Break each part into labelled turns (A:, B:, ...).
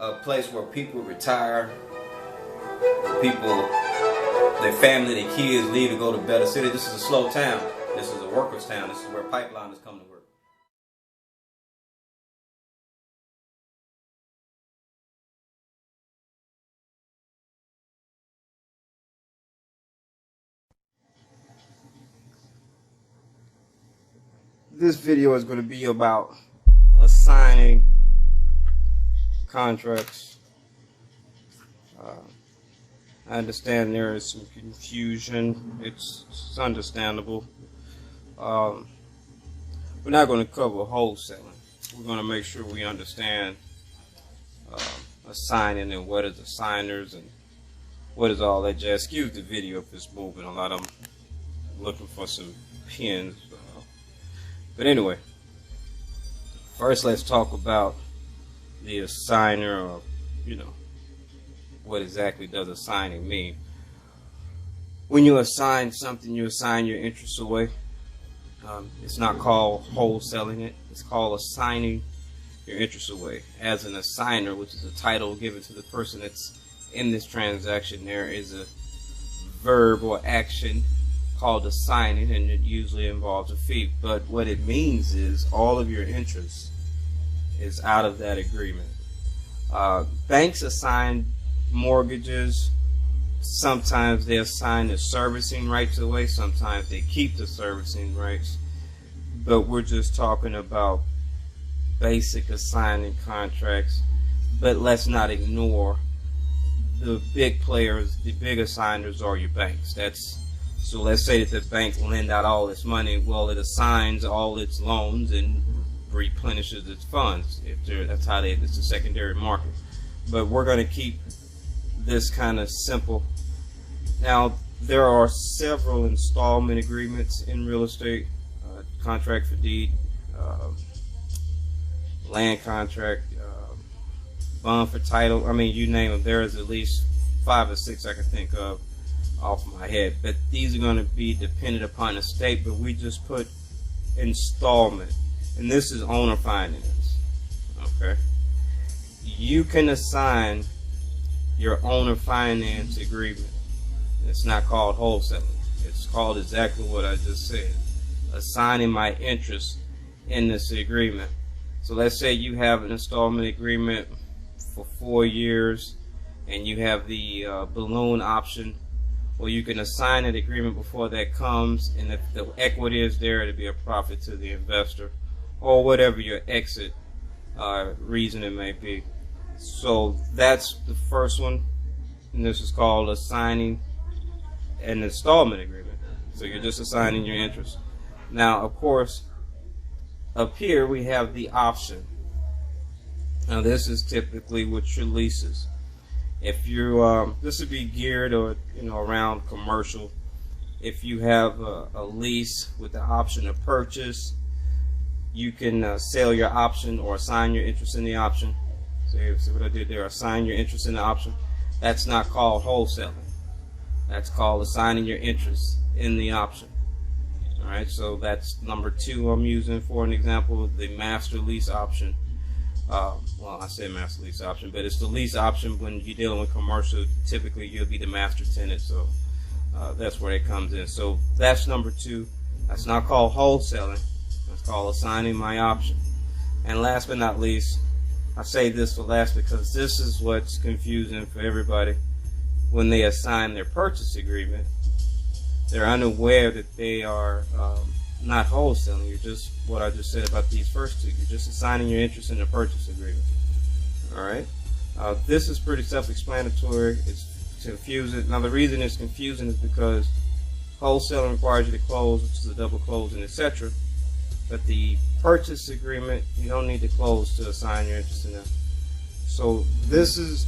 A: a place where people retire, people, their family, their kids leave to go to better city. This is a slow town. This is a workers' town. This is where pipeliners come to work. This video is going to be about assigning contracts. I understand there is some confusion. It's understandable. We're not going to cover wholesaling. We're going to make sure we understand assigning and what is assigners and what is all that jazz. Excuse the video if it's moving. A lot of them looking for some pins. But anyway, first let's talk about the assigner, or what exactly does assigning mean? When you assign something, you assign your interests away. It's not called wholesaling it. It's called assigning your interests away. As an assigner, which is a title given to the person that's in this transaction, there is a verb or action called assigning, and it usually involves a fee. But what it means is all of your interest is out of that agreement. Banks assign mortgages. Sometimes they assign the servicing rights away. Sometimes they keep the servicing rights. But we're just talking about basic assigning contracts. But let's not ignore the big players. The big assigners are your banks. So let's say that the bank lend out all its money. Well, it assigns all its loans and replenishes its funds. That's how it's a secondary market. But we're going to keep this kind of simple. Now, there are several installment agreements in real estate: contract for deed, land contract, bond for title. I mean, you name them. There is at least 5 or 6 I can think of off my head, but these are going to be dependent upon the state. But we just put installment, and this is owner finance. Okay, you can assign your owner finance agreement. It's not called wholesaling. It's called exactly what I just said: assigning my interest in this agreement. So let's say you have an installment agreement for 4 years, and you have the balloon option. Well, you can assign an agreement before that comes, and if the equity is there, it'll be a profit to the investor, or whatever your exit reason it may be. So that's the first one, and this is called assigning an installment agreement. So you're just assigning your interest. Now, of course, up here we have the option. Now, this is typically with your leases. If you this would be geared or around commercial. If you have a lease with the option of purchase, you can sell your option or assign your interest in the option. See what I did there? Assign your interest in the option. That's not called wholesaling. That's called assigning your interest in the option. All right, so that's number 2 I'm using for an example of the master lease option. Well, I said master lease option, but it's the lease option when you're dealing with commercial. Typically, you'll be the master tenant, so that's where it comes in. So that's number 2. That's not called wholesaling. That's called assigning my option. And last but not least, I say this for last because this is what's confusing for everybody. When they assign their purchase agreement, they're unaware that they are not wholesaling. You're just what I just said about these first 2. You're just assigning your interest in the purchase agreement. All right. This is pretty self-explanatory. It's confusing. Now, the reason it's confusing is because wholesaling requires you to close, which is a double closing, etc. But the purchase agreement, you don't need to close to assign your interest in that. So this is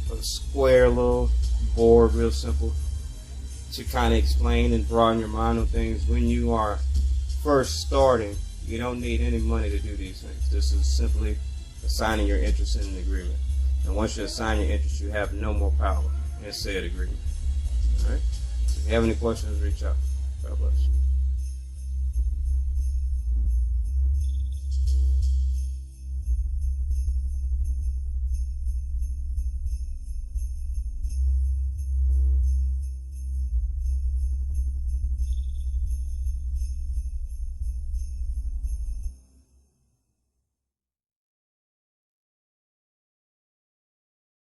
A: a square little board, real simple, to kind of explain and broaden your mind on things. When you are first starting, you don't need any money to do these things. This is simply assigning your interest in an agreement. And once you assign your interest, you have no more power in said agreement. All right? If you have any questions, reach out. God bless.